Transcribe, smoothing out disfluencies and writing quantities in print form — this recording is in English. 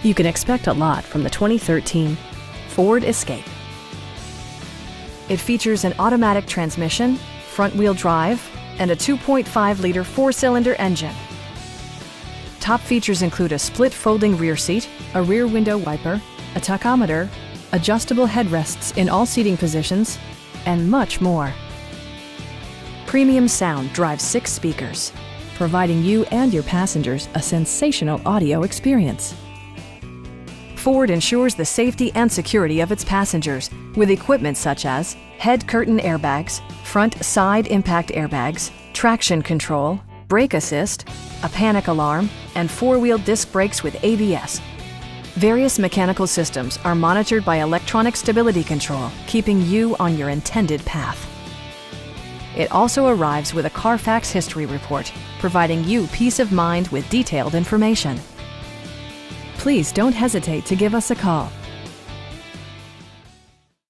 You can expect a lot from the 2013 Ford Escape. It features an automatic transmission, front-wheel drive, and a 2.5-liter four-cylinder engine. Top features include a split folding rear seat, a rear window wiper, a tachometer, adjustable headrests in all seating positions, and much more. Premium sound drives 6 speakers, providing you and your passengers a sensational audio experience. Ford ensures the safety and security of its passengers with equipment such as head curtain airbags, front side impact airbags, traction control, brake assist, a panic alarm, and 4-wheel disc brakes with ABS. Various mechanical systems are monitored by electronic stability control, keeping you on your intended path. It also arrives with a Carfax history report, providing you peace of mind with detailed information. Please don't hesitate to give us a call.